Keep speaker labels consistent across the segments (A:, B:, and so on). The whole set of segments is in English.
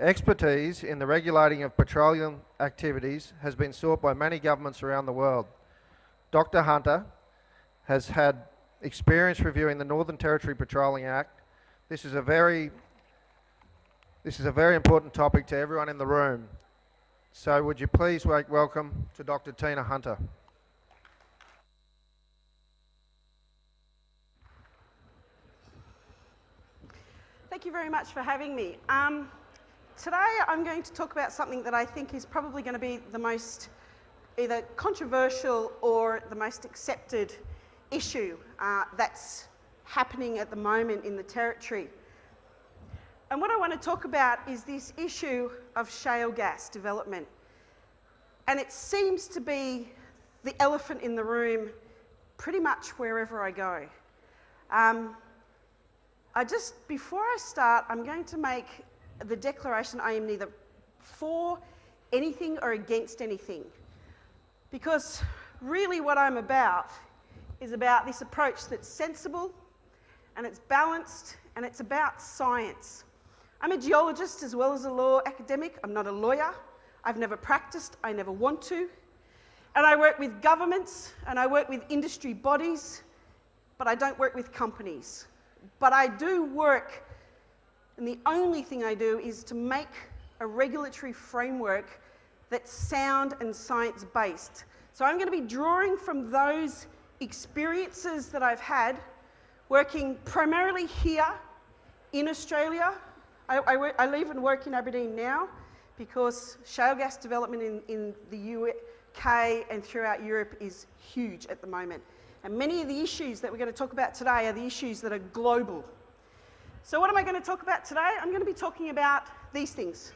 A: expertise in the regulating of petroleum activities has been sought by many governments around the world. Dr. Hunter has had experience reviewing the Northern Territory Petroleum Act. This is a very important topic to everyone in the room. So would you please welcome to Dr. Tina Hunter.
B: Thank you very much for having me. Today I'm going to talk about something that I think is probably going to be the most either controversial or the most accepted issue that's happening at the moment in the Territory. And what I want to talk about is this issue of shale gas development. And it seems to be the elephant in the room pretty much wherever I go. Before I start, I'm going to make the declaration I am neither for anything or against anything. Because really what I'm about is about this approach that's sensible and it's balanced and it's about science. I'm a geologist as well as a law academic. I'm not a lawyer. I've never practiced. I never want to. And I work with governments and I work with industry bodies, but I don't work with companies. But I do work, and the only thing I do is to make a regulatory framework that's sound and science-based. So I'm going to be drawing from those experiences that I've had working primarily here in Australia. I live and work in Aberdeen now because shale gas development in the UK and throughout Europe is huge at the moment. And many of the issues that we're going to talk about today are the issues that are global. So what am I going to talk about today? I'm going to be talking about these things.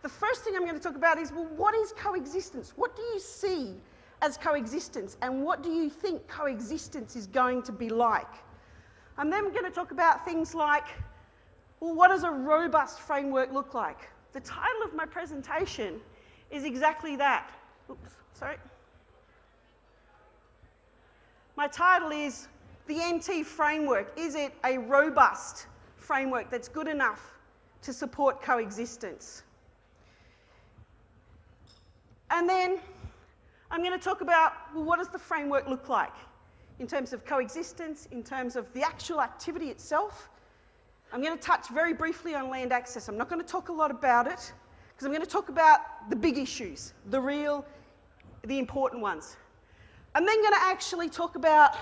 B: The first thing I'm going to talk about is, well, what is coexistence? What do you see as coexistence? And what do you think coexistence is going to be like? I'm then going to talk about things like, well, what does a robust framework look like? The title of my presentation is exactly that. Oops, sorry. My title is the NT framework. Is it a robust framework that's good enough to support coexistence? And then I'm going to talk about, well, what does the framework look like in terms of coexistence, in terms of the actual activity itself. I'm going to touch very briefly on land access. I'm not going to talk a lot about it because I'm going to talk about the big issues, the important ones. I'm then going to actually talk about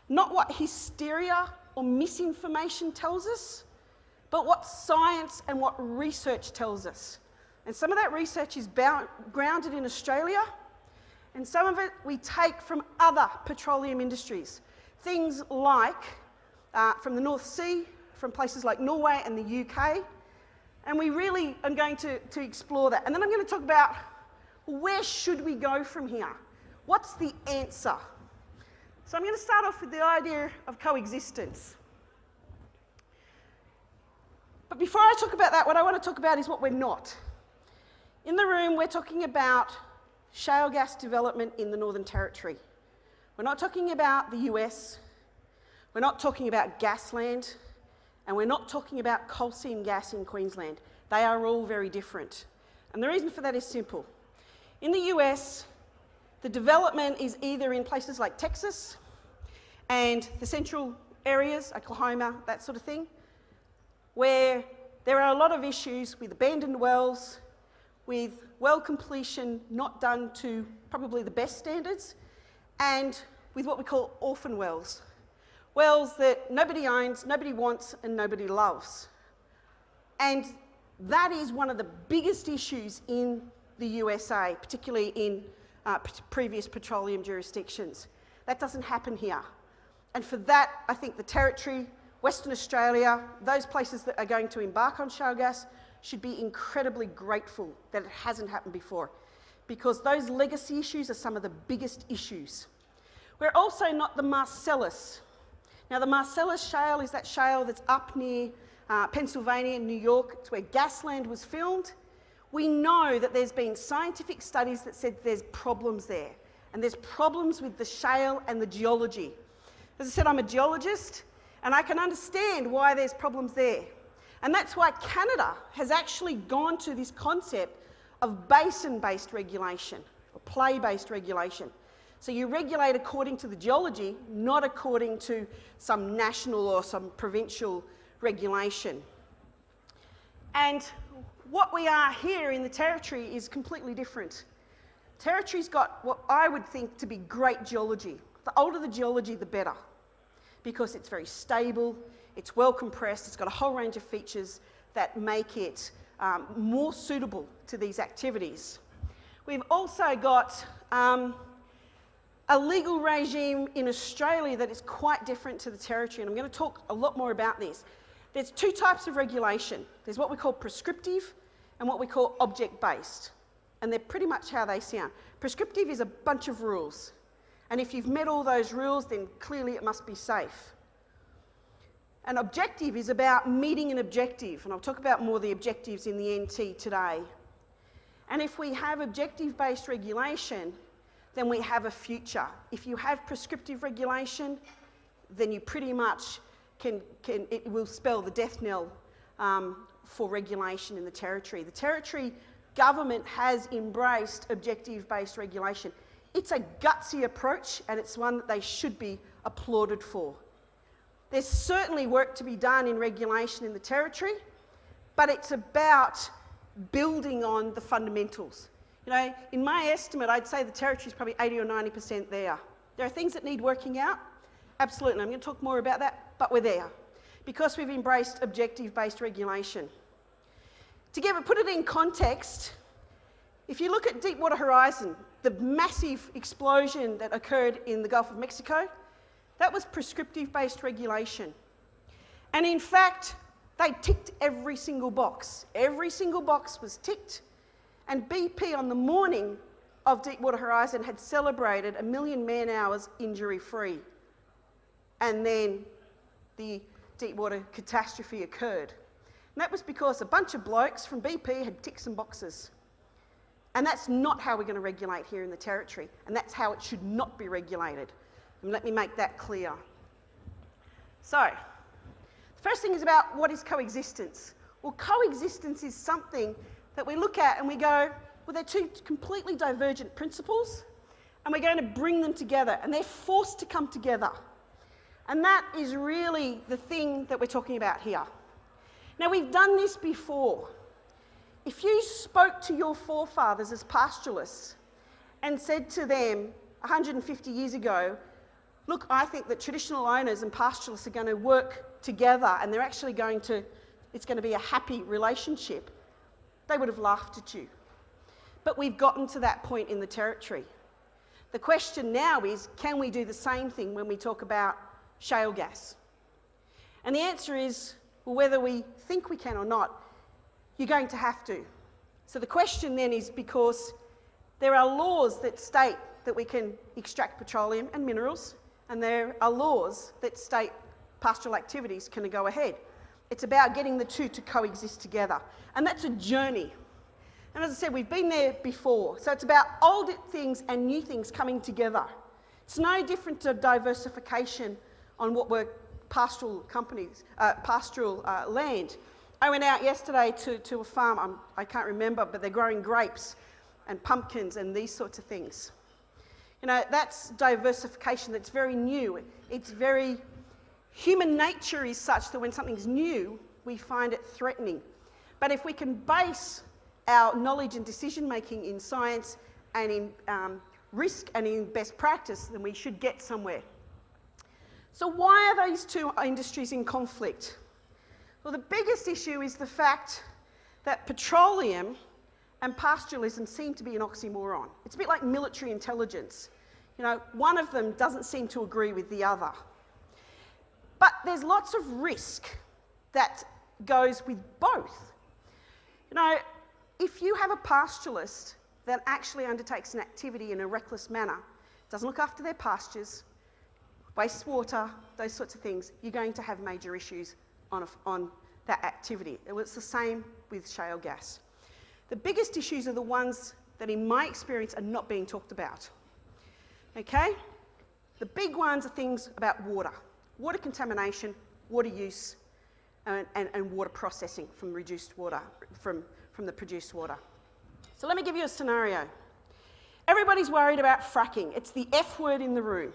B: not what hysteria or misinformation tells us, but what science and what research tells us. And some of that research is grounded in Australia, and some of it we take from other petroleum industries. Things like from the North Sea, from places like Norway and the UK, and we really are going to explore that. And then I'm going to talk about where should we go from here? What's the answer? So I'm going to start off with the idea of coexistence. But before I talk about that, what I want to talk about is what we're not. In the room, we're talking about shale gas development in the Northern Territory. We're not talking about the US, we're not talking about Gasland, and we're not talking about coal seam gas in Queensland. They are all very different. And the reason for that is simple. In the US, the development is either in places like Texas and the central areas, Oklahoma, that sort of thing, where there are a lot of issues with abandoned wells, with well completion not done to probably the best standards, and with what we call orphan wells. Wells that nobody owns, nobody wants, and nobody loves. And that is one of the biggest issues in the USA, particularly in previous petroleum jurisdictions. That doesn't happen here. And for that, I think the Territory, Western Australia, those places that are going to embark on shale gas should be incredibly grateful that it hasn't happened before, because those legacy issues are some of the biggest issues. We're also not the Marcellus. Now, the Marcellus shale is that shale that's up near Pennsylvania and New York. It's where Gasland was filmed. We know that there's been scientific studies that said there's problems there, and there's problems with the shale and the geology. As I said, I'm a geologist, and I can understand why there's problems there. And that's why Canada has actually gone to this concept of basin-based regulation, or play-based regulation. So you regulate according to the geology, not according to some national or some provincial regulation. And what we are here in the Territory is completely different. Territory's got what I would think to be great geology. The older the geology, the better, because it's very stable, it's well compressed, it's got a whole range of features that make it more suitable to these activities. We've also got a legal regime in Australia that is quite different to the Territory, and I'm going to talk a lot more about this. There's two types of regulation. There's what we call prescriptive and what we call object-based, and they're pretty much how they sound. Prescriptive is a bunch of rules, and if you've met all those rules, then clearly it must be safe. And objective is about meeting an objective, and I'll talk about more of the objectives in the NT today. And if we have objective-based regulation, then we have a future. If you have prescriptive regulation, then you pretty much it will spell the death knell for regulation in the Territory. The Territory government has embraced objective-based regulation. It's a gutsy approach, and it's one that they should be applauded for. There's certainly work to be done in regulation in the Territory, but it's about building on the fundamentals. You know, in my estimate, I'd say the Territory is probably 80 or 90% there. There are things that need working out, absolutely. I'm going to talk more about that, but we're there because we've embraced objective-based regulation. To put it in context, if you look at Deepwater Horizon, the massive explosion that occurred in the Gulf of Mexico, that was prescriptive-based regulation. And in fact, they ticked every single box. Every single box was ticked, and BP on the morning of Deepwater Horizon had celebrated 1 million man-hours injury-free. And then the Deepwater catastrophe occurred. And that was because a bunch of blokes from BP had ticked some boxes. And that's not how we're going to regulate here in the Territory, and that's how it should not be regulated. And let me make that clear. So, the first thing is about what is coexistence. Well, coexistence is something that we look at and we go, well, they're two completely divergent principles, and we're going to bring them together, and they're forced to come together. And that is really the thing that we're talking about here. Now, we've done this before. If you spoke to your forefathers as pastoralists and said to them 150 years ago, look, I think that traditional owners and pastoralists are going to work together and they're actually it's going to be a happy relationship, they would have laughed at you. But we've gotten to that point in the Territory. The question now is, can we do the same thing when we talk about shale gas? And the answer is, well, whether we think we can or not, you're going to have to. So the question then is, because there are laws that state that we can extract petroleum and minerals, and there are laws that state pastoral activities can go ahead. It's about getting the two to coexist together. And that's a journey. And as I said, we've been there before. So it's about old things and new things coming together. It's no different to diversification on what were pastoral companies, pastoral land. I went out yesterday to a farm, I can't remember, but they're growing grapes and pumpkins and these sorts of things. You know, that's diversification that's very new. It's very, human nature is such that when something's new, we find it threatening. But if we can base our knowledge and decision making in science and in risk and in best practice, then we should get somewhere. So why are these two industries in conflict? Well, the biggest issue is the fact that petroleum and pastoralism seem to be an oxymoron. It's a bit like military intelligence. You know, one of them doesn't seem to agree with the other. But there's lots of risk that goes with both. You know, if you have a pastoralist that actually undertakes an activity in a reckless manner, doesn't look after their pastures, wastes water, those sorts of things, you're going to have major issues on that activity. It's the same with shale gas. The biggest issues are the ones that, in my experience, are not being talked about. Okay? The big ones are things about water contamination, water use, and water processing from reduced water, from the produced water. So let me give you a scenario. Everybody's worried about fracking. It's the F word in the room.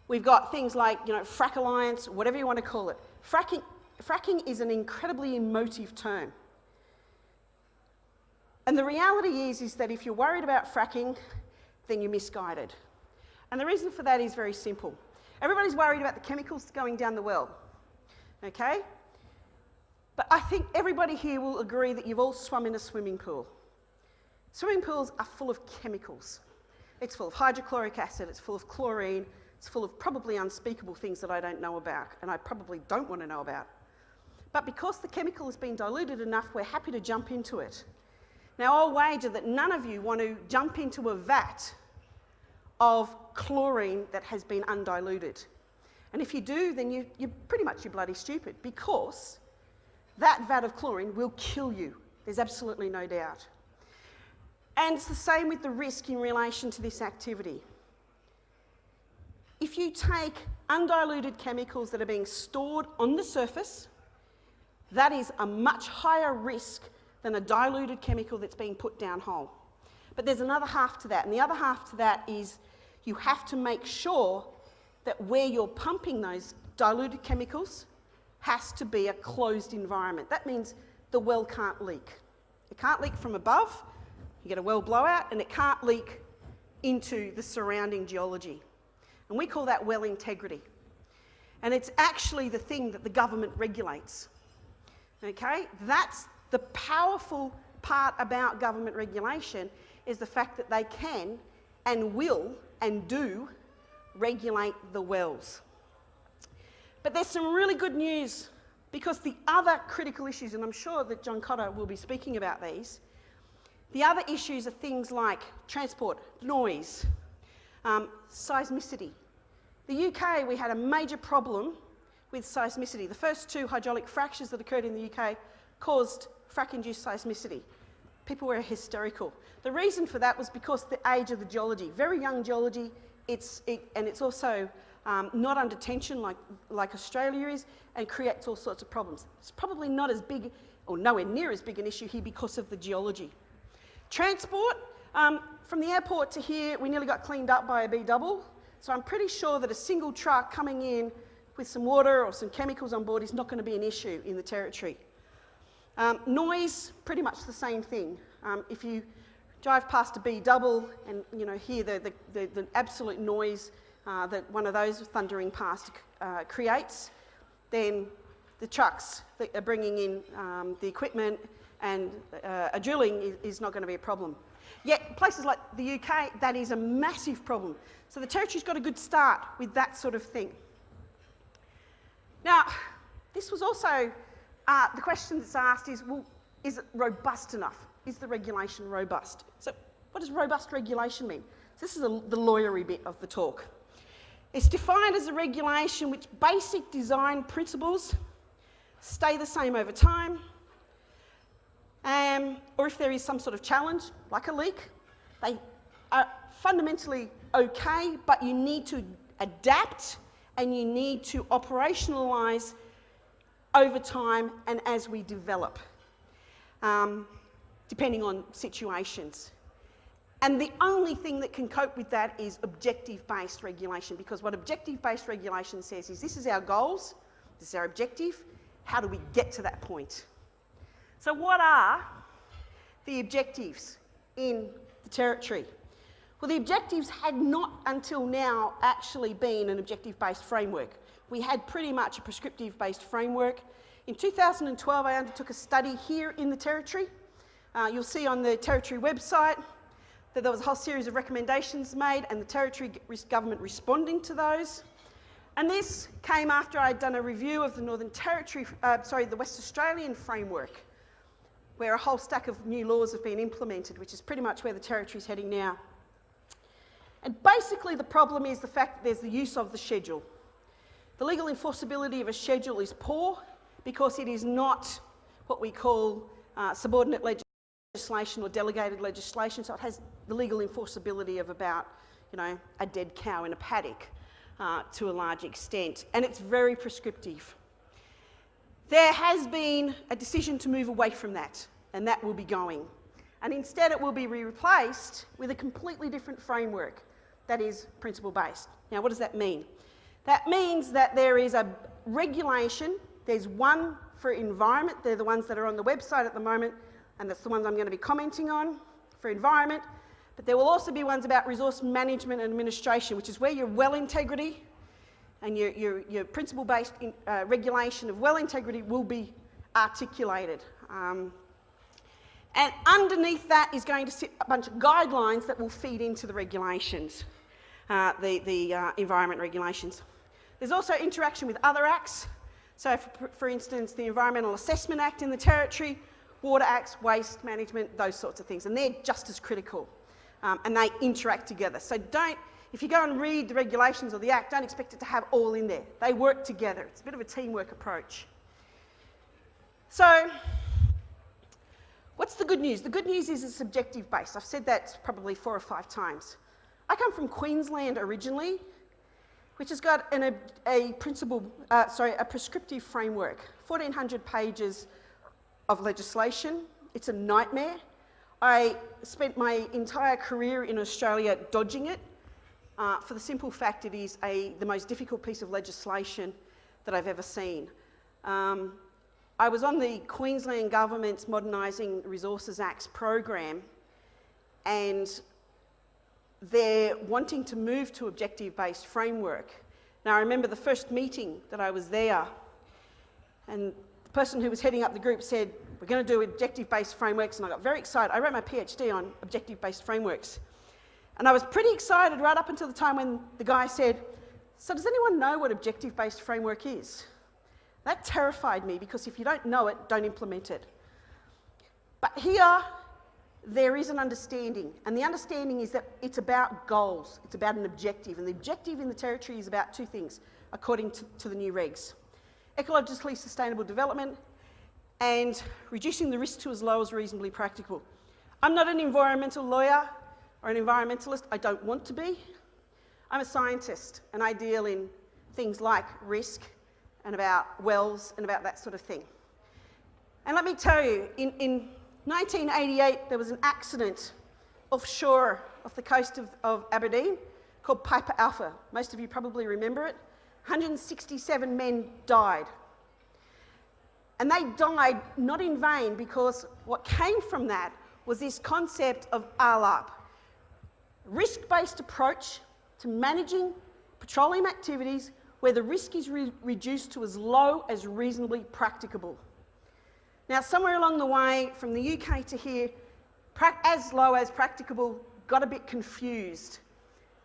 B: We've got things like, Frack Alliance, whatever you want to call it. Fracking is an incredibly emotive term. And the reality is that if you're worried about fracking, then you're misguided. And the reason for that is very simple. Everybody's worried about the chemicals going down the well, okay? But I think everybody here will agree that you've all swum in a swimming pool. Swimming pools are full of chemicals. It's full of hydrochloric acid, it's full of chlorine, it's full of probably unspeakable things that I don't know about, and I probably don't want to know about. But because the chemical has been diluted enough, we're happy to jump into it. Now, I'll wager that none of you want to jump into a vat of chlorine that has been undiluted. And if you do, then you're pretty much bloody stupid, because that vat of chlorine will kill you. There's absolutely no doubt. And it's the same with the risk in relation to this activity. If you take undiluted chemicals that are being stored on the surface, that is a much higher risk than a diluted chemical that's being put down hole. But there's another half to that, and the other half to that is you have to make sure that where you're pumping those diluted chemicals has to be a closed environment. That means the well can't leak. It can't leak from above, you get a well blowout, and it can't leak into the surrounding geology. And we call that well integrity. And it's actually the thing that the government regulates. Okay? That's the powerful part about government regulation, is the fact that they can and will and do regulate the wells. But there's some really good news, because the other critical issues, and I'm sure that John Cotter will be speaking about these, the other issues are things like transport, noise, seismicity. The UK, we had a major problem with seismicity. The first two hydraulic fractures that occurred in the UK caused frack-induced seismicity. People were hysterical. The reason for that was because the age of the geology, very young geology, and it's also not under tension like Australia is, and creates all sorts of problems. It's probably not as big, or nowhere near as big an issue here because of the geology. Transport, from the airport to here, we nearly got cleaned up by a B-double, so I'm pretty sure that a single truck coming in with some water or some chemicals on board is not going to be an issue in the territory. Noise, pretty much the same thing. If you drive past a B-double and hear the absolute noise that one of those thundering past creates, then the trucks that are bringing in the equipment and a drilling is not going to be a problem. Yet places like the UK, that is a massive problem. So the territory's got a good start with that sort of thing. Now, this was also, the question that's asked is, well, is it robust enough? Is the regulation robust? So what does robust regulation mean? So this is the lawyery bit of the talk. It's defined as a regulation which basic design principles stay the same over time, or if there is some sort of challenge, like a leak, they are fundamentally okay, but you need to adapt and you need to operationalise over time and as we develop, depending on situations. And the only thing that can cope with that is objective-based regulation, because what objective-based regulation says is, this is our goals, this is our objective, how do we get to that point? So what are the objectives in the territory? Well, the objectives had not until now actually been an objective-based framework. We had pretty much a prescriptive-based framework. In 2012, I undertook a study here in the territory. You'll see on the territory website that there was a whole series of recommendations made and the territory government responding to those. And this came after I'd done a review of the Northern Territory, the West Australian framework, where a whole stack of new laws have been implemented, which is pretty much where the territory's heading now. And basically the problem is the fact that there's the use of the schedule. The legal enforceability of a schedule is poor because it is not what we call subordinate legislation or delegated legislation, so it has the legal enforceability of about, a dead cow in a paddock to a large extent, and it's very prescriptive. There has been a decision to move away from that, and that will be going. And instead it will be replaced with a completely different framework that is principle-based. Now, what does that mean? That means that there is a regulation. There's one for environment. They're the ones that are on the website at the moment, and that's the ones I'm going to be commenting on for environment. But there will also be ones about resource management and administration, which is where your well integrity and your principle-based regulation of well integrity will be articulated. And underneath that is going to sit a bunch of guidelines that will feed into the regulations, the environment regulations. There's also interaction with other acts. So, for instance, the Environmental Assessment Act in the Territory, Water Acts, Waste Management, those sorts of things. And they're just as critical. And they interact together. So if you go and read the regulations or the Act, don't expect it to have all in there. They work together. It's a bit of a teamwork approach. So, what's the good news? The good news is it's objective-based. I've said that probably 4 or 5 times. I come from Queensland originally, which has got a prescriptive framework, 1,400 pages of legislation. It's a nightmare. I spent my entire career in Australia dodging it for the simple fact it is the most difficult piece of legislation that I've ever seen. I was on the Queensland Government's Modernising Resources Acts program, and they're wanting to move to objective-based framework. Now, I remember the first meeting that I was there, and the person who was heading up the group said, we're going to do objective-based frameworks, and I got very excited. I wrote my PhD on objective-based frameworks. And I was pretty excited right up until the time when the guy said, so does anyone know what objective-based framework is? That terrified me, because if you don't know it, don't implement it. But here, there is an understanding, and the understanding is that it's about goals. It's about an objective, and the objective in the Territory is about 2 things, according to the new regs. Ecologically sustainable development and reducing the risk to as low as reasonably practicable. I'm not an environmental lawyer or an environmentalist. I don't want to be. I'm a scientist, and I deal in things like risk and about wells and about that sort of thing. And let me tell you, in 1988, there was an accident offshore off the coast of Aberdeen called Piper Alpha. Most of you probably remember it. 167 men died. And they died not in vain, because what came from that was this concept of ALAP, risk-based approach to managing petroleum activities where the risk is reduced to as low as reasonably practicable. Now, somewhere along the way, from the UK to here, as low as practicable got a bit confused.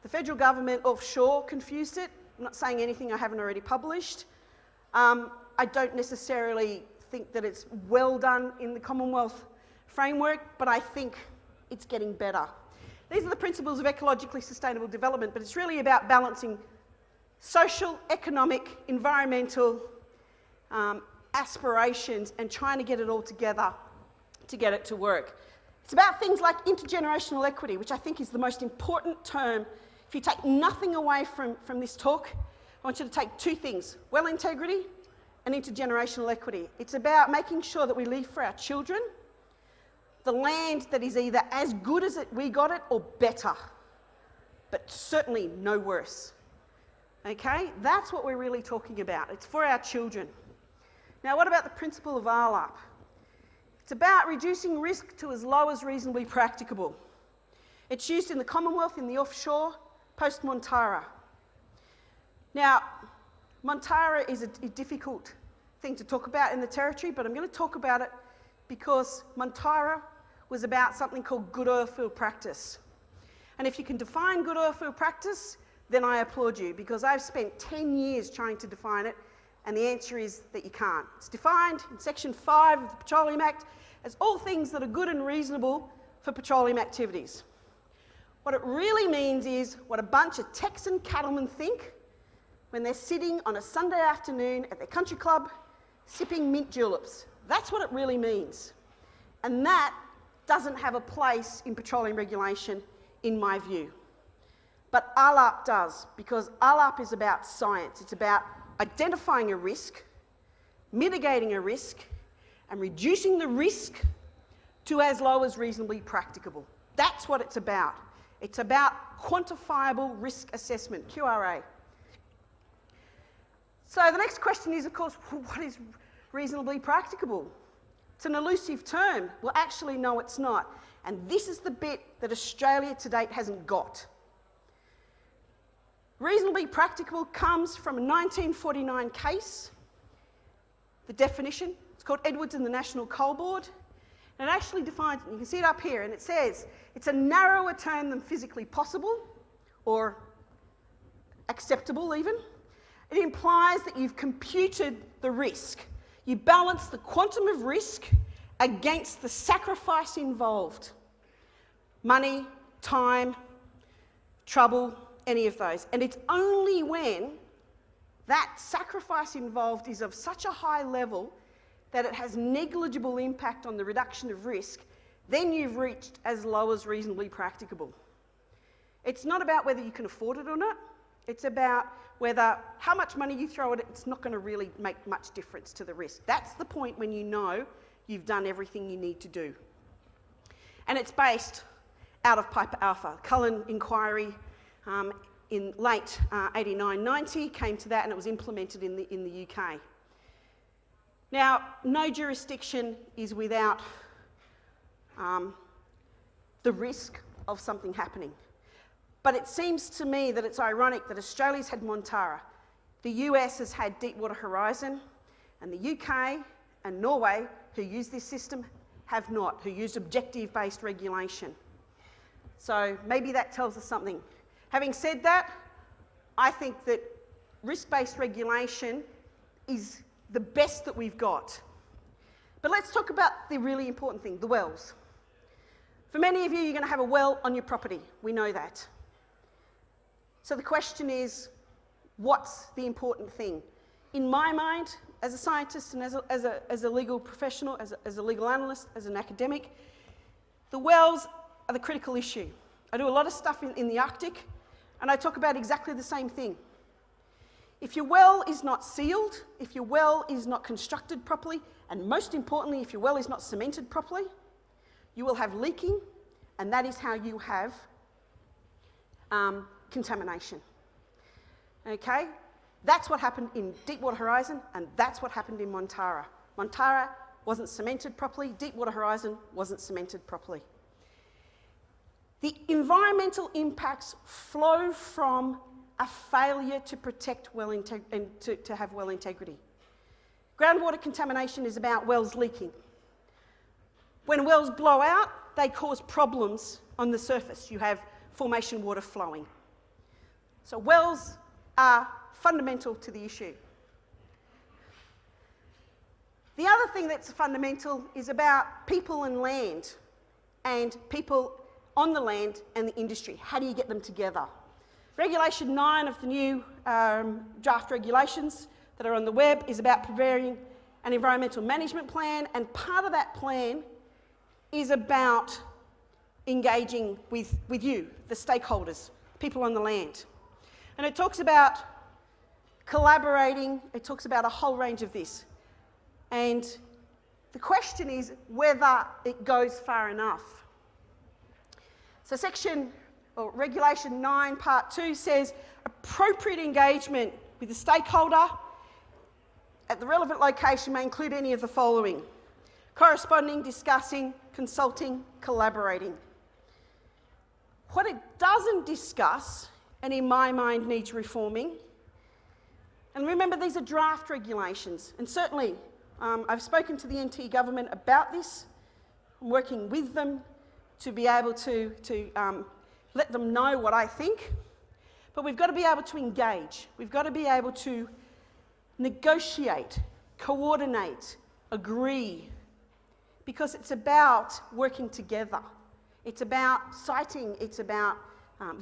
B: The federal government offshore confused it. I'm not saying anything I haven't already published. I don't necessarily think that it's well done in the Commonwealth framework, but I think it's getting better. These are the principles of ecologically sustainable development, but it's really about balancing social, economic, environmental aspirations and trying to get it all together to get it to work. It's about things like intergenerational equity, which I think is the most important term. If you take nothing away from this talk, I want you to take 2 things: well integrity and intergenerational equity. It's about making sure that we leave for our children the land that is either as good as we got it or better, but certainly no worse. Okay? That's what we're really talking about. It's for our children. Now, what about the principle of ALAP? It's about reducing risk to as low as reasonably practicable. It's used in the Commonwealth, in the offshore, post-Montara. Now, Montara is a difficult thing to talk about in the Territory, but I'm going to talk about it because Montara was about something called good oilfield practice. And if you can define good oilfield practice, then I applaud you, because I've spent 10 years trying to define it, and the answer is that you can't. It's defined in Section 5 of the Petroleum Act as all things that are good and reasonable for petroleum activities. What it really means is what a bunch of Texan cattlemen think when they're sitting on a Sunday afternoon at their country club sipping mint juleps. That's what it really means. And that doesn't have a place in petroleum regulation, in my view. But ALAP does, because ALAP is about science. It's about identifying a risk, mitigating a risk, and reducing the risk to as low as reasonably practicable. That's what it's about. It's about quantifiable risk assessment, QRA. So the next question is, of course, what is reasonably practicable? It's an elusive term. Well, actually, no, it's not. And this is the bit that Australia to date hasn't got. Reasonably practicable comes from a 1949 case. The definition, it's called Edwards and the National Coal Board. And it actually defines, you can see it up here, and it says, it's a narrower term than physically possible, or acceptable even. It implies that you've computed the risk. You balance the quantum of risk against the sacrifice involved. Money, time, trouble, any of those. And it's only when that sacrifice involved is of such a high level that it has negligible impact on the reduction of risk, then you've reached as low as reasonably practicable. It's not about whether you can afford it or not. It's about whether how much money you throw at it, it's not going to really make much difference to the risk. That's the point when you know you've done everything you need to do. And it's based out of Piper Alpha. Cullen inquiry in late 89-90 came to that, and it was implemented in the UK. Now, no jurisdiction is without the risk of something happening. But it seems to me that it's ironic that Australia's had Montara, the US has had Deepwater Horizon, and the UK and Norway, who use this system, have not, who use objective-based regulation. So maybe that tells us something. Having said that, I think that risk-based regulation is the best that we've got. But let's talk about the really important thing, the wells. For many of you, you're going to have a well on your property. We know that. So the question is, what's the important thing? In my mind, as a scientist and as a legal professional, as a legal analyst, as an academic, the wells are the critical issue. I do a lot of stuff in the Arctic, and I talk about exactly the same thing. If your well is not sealed, if your well is not constructed properly, and most importantly, if your well is not cemented properly, you will have leaking, and that is how you have contamination. Okay? That's what happened in Deepwater Horizon, and that's what happened in Montara. Montara wasn't cemented properly, Deepwater Horizon wasn't cemented properly. The environmental impacts flow from a failure to protect well and to have well integrity. Groundwater contamination is about wells leaking. When wells blow out, they cause problems on the surface. You have formation water flowing. So wells are fundamental to the issue. The other thing that's fundamental is about people and land, and people on the land and the industry. How do you get them together? Regulation 9 of the new draft regulations that are on the web is about preparing an environmental management plan, and part of that plan is about engaging with you, the stakeholders, people on the land. And it talks about collaborating, it talks about a whole range of this. And the question is whether it goes far enough. So Regulation 9, Part 2 says appropriate engagement with the stakeholder at the relevant location may include any of the following: corresponding, discussing, consulting, collaborating. What it doesn't discuss, and in my mind needs reforming, and remember these are draft regulations, and certainly I've spoken to the NT government about this. I'm working with them to be able to let them know what I think, but we've got to be able to engage. We've got to be able to negotiate, coordinate, agree, because it's about working together. It's about citing, it's about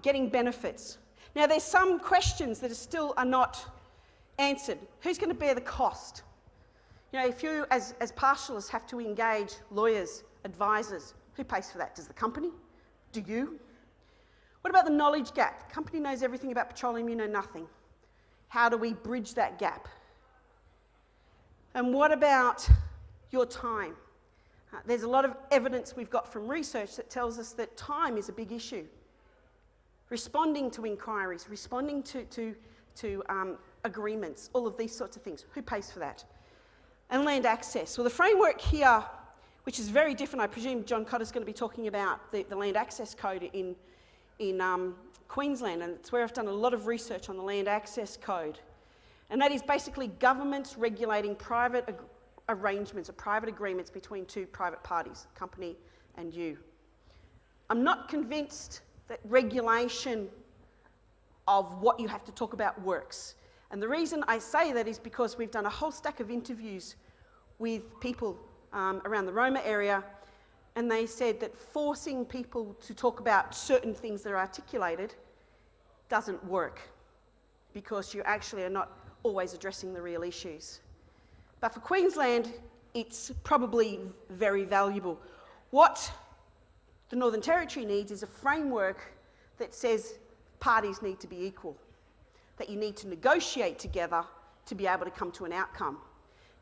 B: getting benefits. Now there's some questions that still are not answered. Who's going to bear the cost? You know, if you as pastoralists have to engage lawyers, advisors, who pays for that? Does the company? Do you? What about the knowledge gap? The company knows everything about petroleum, you know nothing. How do we bridge that gap? And what about your time? There's a lot of evidence we've got from research that tells us that time is a big issue. Responding to inquiries, responding to agreements, all of these sorts of things. Who pays for that? And land access. Well, the framework here, which is very different, I presume John Cotter's going to be talking about the land access code in Queensland, and it's where I've done a lot of research on the land access code. And that is basically governments regulating private arrangements or private agreements between two private parties, company and you. I'm not convinced that regulation of what you have to talk about works. And the reason I say that is because we've done a whole stack of interviews with people around the Roma area, and they said that forcing people to talk about certain things that are articulated doesn't work because you actually are not always addressing the real issues. But for Queensland, it's probably very valuable. What the Northern Territory needs is a framework that says parties need to be equal, that you need to negotiate together to be able to come to an outcome.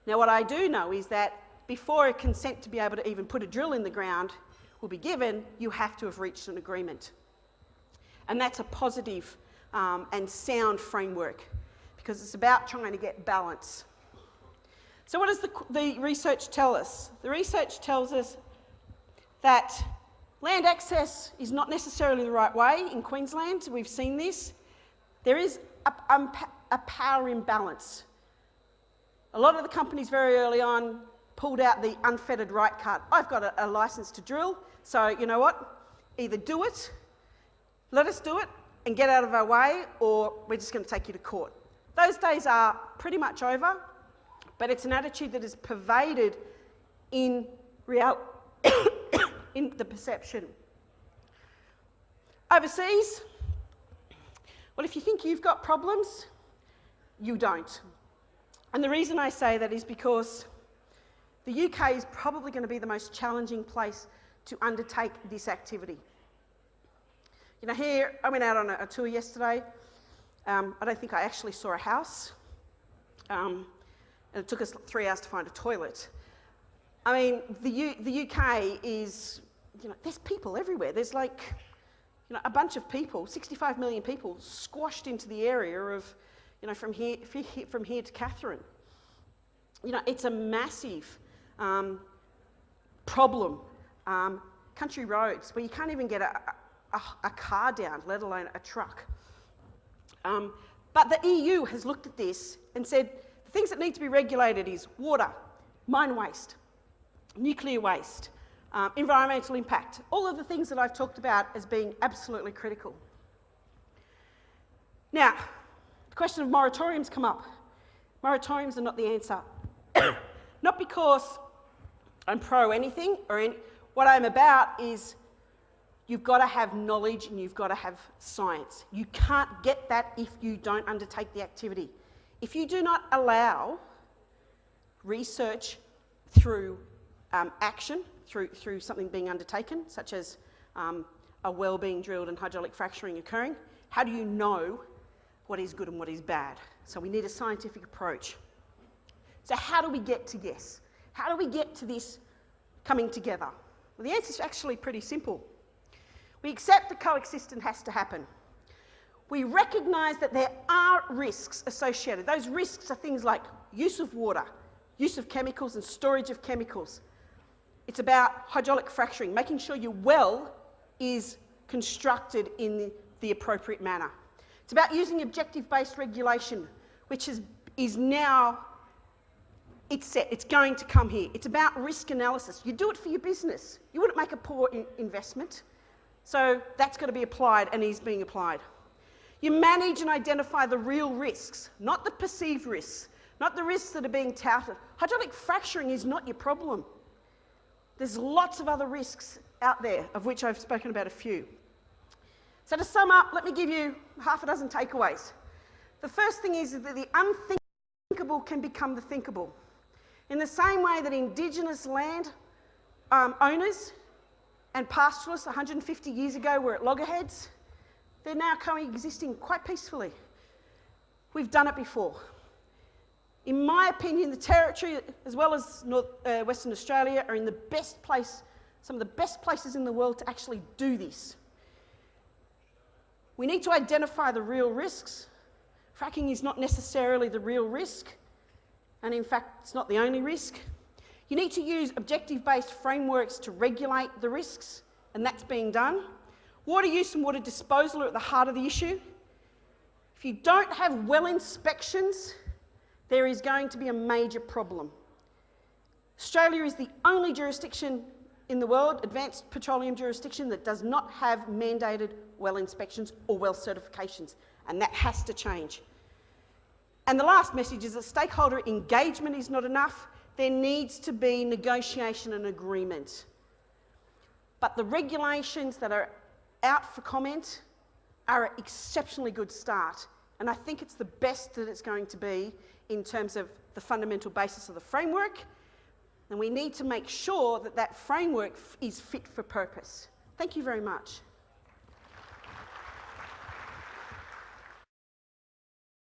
B: Now, what I do know is that before a consent to be able to even put a drill in the ground will be given, you have to have reached an agreement. And that's a positive and sound framework because it's about trying to get balance. So what does the research tell us? The research tells us that land access is not necessarily the right way in Queensland. We've seen this. There is a power imbalance. A lot of the companies very early on pulled out the unfettered right card. I've got a licence to drill, so you know what? Either do it, let us do it, and get out of our way, or we're just going to take you to court. Those days are pretty much over, but it's an attitude that is pervaded in in the perception. Overseas, well, if you think you've got problems, you don't. And the reason I say that is because the UK is probably going to be the most challenging place to undertake this activity. You know, here, I went out on a tour yesterday. I don't think I actually saw a house. And it took us 3 hours to find a toilet. I mean, the UK is, you know, there's people everywhere. There's like, you know, a bunch of people, 65 million people squashed into the area of, you know, from here to Catherine. You know, it's a massive problem. Country roads where you can't even get a car down, let alone a truck. But the EU has looked at this and said the things that need to be regulated is water, mine waste, nuclear waste, environmental impact, all of the things that I've talked about as being absolutely critical. Now, the question of moratoriums come up. Moratoriums are not the answer. Not because I'm pro anything what I'm about is you've got to have knowledge and you've got to have science. You can't get that if you don't undertake the activity. If you do not allow research through action, through something being undertaken, such as a well being drilled and hydraulic fracturing occurring, how do you know what is good and what is bad? So we need a scientific approach. So how do we get to yes? How do we get to this coming together? Well, the answer is actually pretty simple. We accept that coexistence has to happen. We recognise that there are risks associated. Those risks are things like use of water, use of chemicals and storage of chemicals. It's about hydraulic fracturing, making sure your well is constructed in the appropriate manner. It's about using objective-based regulation, which is now, it's set, it's going to come here. It's about risk analysis. You do it for your business. You wouldn't make a poor investment. So that's got to be applied and is being applied. You manage and identify the real risks, not the perceived risks, not the risks that are being touted. Hydraulic fracturing is not your problem. There's lots of other risks out there, of which I've spoken about a few. So to sum up, let me give you half a dozen takeaways. The first thing is that the unthinkable can become the thinkable. In the same way that Indigenous land owners and pastoralists 150 years ago were at loggerheads, they're now coexisting quite peacefully. We've done it before. In my opinion, the Territory, as well as Western Australia, are in the best place, some of the best places in the world to actually do this. We need to identify the real risks. Fracking is not necessarily the real risk, and in fact, it's not the only risk. You need to use objective-based frameworks to regulate the risks, and that's being done. Water use and water disposal are at the heart of the issue. If you don't have well inspections, there is going to be a major problem. Australia is the only jurisdiction in the world, advanced petroleum jurisdiction, that does not have mandated well inspections or well certifications, and that has to change. And the last message is that stakeholder engagement is not enough. There needs to be negotiation and agreement. But the regulations that are out for comment are an exceptionally good start, and I think it's the best that it's going to be in terms of the fundamental basis of the framework, and we need to make sure that that framework is fit for purpose. Thank you very much.